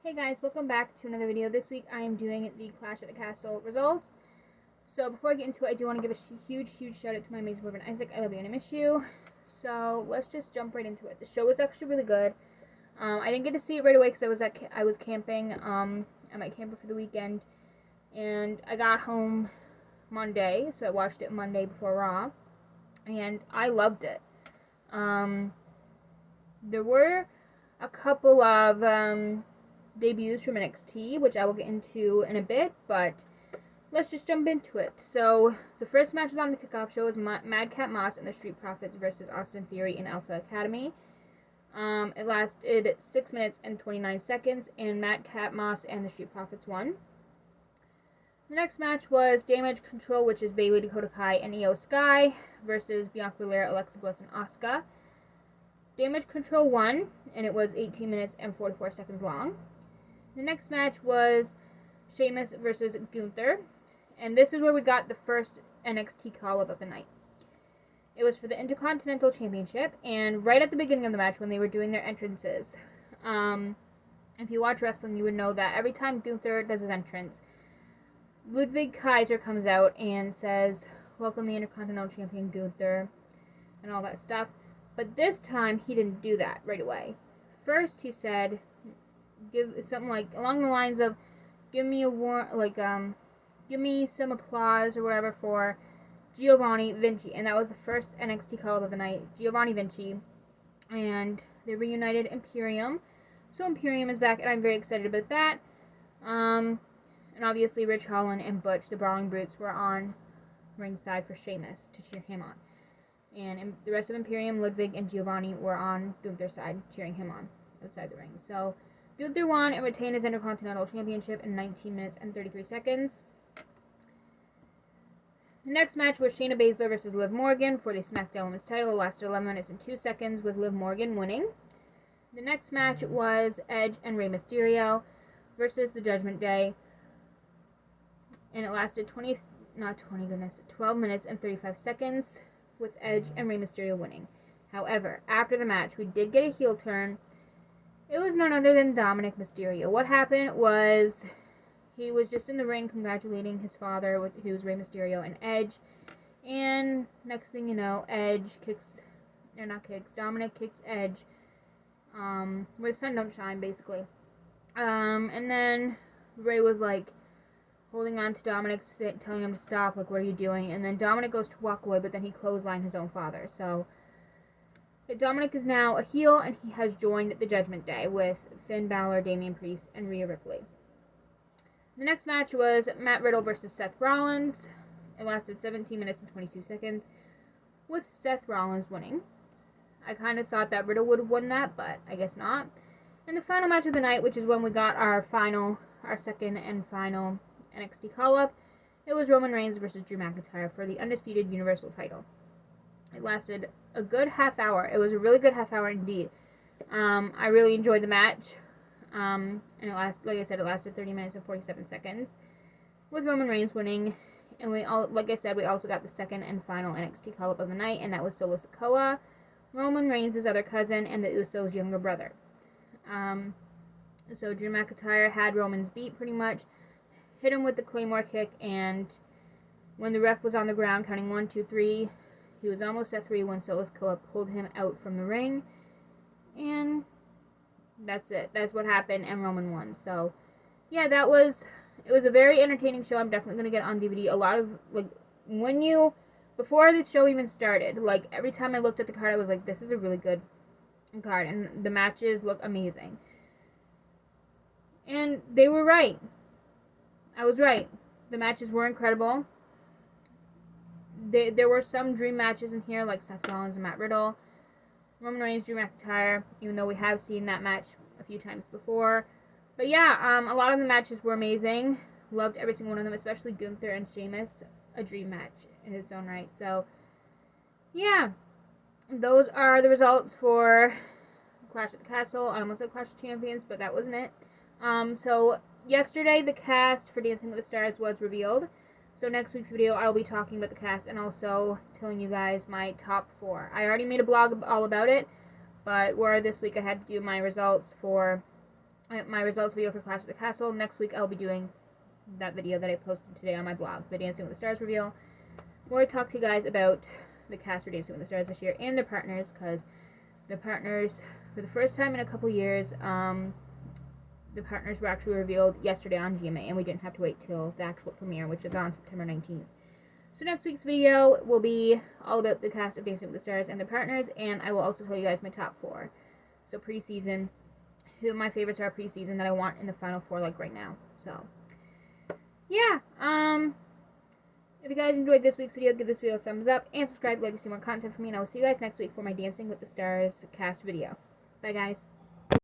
Hey guys, welcome back to another video. This week I am doing the Clash at the Castle results. So before I get into it, I do want to give a huge shout out to my amazing boyfriend Isaac. I love you and I miss you. So let's just jump right into it. The show was actually really good. I didn't get to see it right away because I was camping at my camper for the weekend, and I got home Monday, so I watched it Monday before Raw, and I loved it. There were a couple of debuts from NXT, which I will get into in a bit, but let's just jump into it. So, the first match on the kickoff show was Madcap Moss and the Street Profits versus Austin Theory and Alpha Academy. It lasted 6 minutes and 29 seconds, and Madcap Moss and the Street Profits won. The next match was Damage Control, which is Bayley, Dakota Kai, and Io Sky versus Bianca Belair, Alexa Bliss, and Asuka. Damage Control won, and it was 18 minutes and 44 seconds long. The next match was Sheamus versus Gunther, and this is where we got the first NXT call-up of the night. It was for the Intercontinental Championship, and right at the beginning of the match when they were doing their entrances, if you watch wrestling, you would know that every time Gunther does his entrance, Ludwig Kaiser comes out and says, "Welcome the Intercontinental Champion Gunther," and all that stuff. But this time, he didn't do that right away. First, he said, give something like along the lines of, give me some applause or whatever for Giovanni Vinci, and that was the first NXT call of the night. Giovanni Vinci, and they reunited Imperium, so Imperium is back, and I'm very excited about that. And obviously, Rich Holland and Butch, the Brawling Brutes, were on ringside for Sheamus to cheer him on, and the rest of Imperium, Ludwig and Giovanni, were on Gunther's side, cheering him on outside the ring. So Gunther won and retained his Intercontinental Championship in 19 minutes and 33 seconds. The next match was Shayna Baszler versus Liv Morgan for the SmackDown Women's title. It lasted 11 minutes and 2 seconds with Liv Morgan winning. The next match was Edge and Rey Mysterio versus the Judgment Day, and it lasted 12 minutes and 35 seconds with Edge and Rey Mysterio winning. However, after the match, we did get a heel turn. It was none other than Dominic Mysterio. What happened was he was just in the ring congratulating his father, who was Rey Mysterio, and Edge. And next thing you know, Dominic kicks Edge, where the sun don't shine, basically. And then Rey was like holding on to Dominic, telling him to stop, like, what are you doing? And then Dominic goes to walk away, but then he clotheslined his own father. So Dominic is now a heel, and he has joined the Judgment Day with Finn Balor, Damian Priest, and Rhea Ripley. The next match was Matt Riddle versus Seth Rollins. It lasted 17 minutes and 22 seconds, with Seth Rollins winning. I kind of thought that Riddle would have won that, but I guess not. And the final match of the night, which is when we got our second and final NXT call-up, it was Roman Reigns versus Drew McIntyre for the Undisputed Universal title. It lasted a good half hour. It was a really good half hour indeed. I really enjoyed the match. And like I said, it lasted 30 minutes and 47 seconds with Roman Reigns winning. And we also got the second and final NXT call-up of the night, and that was Solo Sikoa, Roman Reigns' other cousin, and the Usos' younger brother. So Drew McIntyre had Roman's beat pretty much, hit him with the Claymore kick, and when the ref was on the ground counting 1, 2, 3, he was almost at 3 when Solo Sikoa pulled him out from the ring, and that's it. That's what happened, and Roman won. So, yeah, it was a very entertaining show. I'm definitely going to get it on DVD. A lot of, before the show even started, every time I looked at the card, I was like, this is a really good card, and the matches look amazing. And they were right. I was right. The matches were incredible. There were some dream matches in here, like Seth Rollins and Matt Riddle, Roman Reigns, Drew McIntyre, even though we have seen that match a few times before. But yeah, a lot of the matches were amazing. Loved every single one of them, especially Gunther and Sheamus, a dream match in its own right. So, yeah, those are the results for Clash at the Castle. I almost said Clash of Champions, but that wasn't it. So yesterday, the cast for Dancing with the Stars was revealed. So next week's video, I'll be talking about the cast and also telling you guys my top 4. I already made a blog all about it, but this week I had to do my results for my results video for Clash at the Castle. Next week I'll be doing that video that I posted today on my blog, the Dancing with the Stars reveal, where I talk to you guys about the cast for Dancing with the Stars this year and their partners, because the partners, for the first time in a couple years, the partners were actually revealed yesterday on GMA, and we didn't have to wait till the actual premiere, which is on September 19th. So next week's video will be all about the cast of Dancing with the Stars and their partners, and I will also tell you guys my top 4. So preseason, who my favorites are preseason that I want in the final 4, like right now. So yeah, if you guys enjoyed this week's video, give this video a thumbs up and subscribe if you'd like to see more content from me, and I will see you guys next week for my Dancing with the Stars cast video. Bye guys.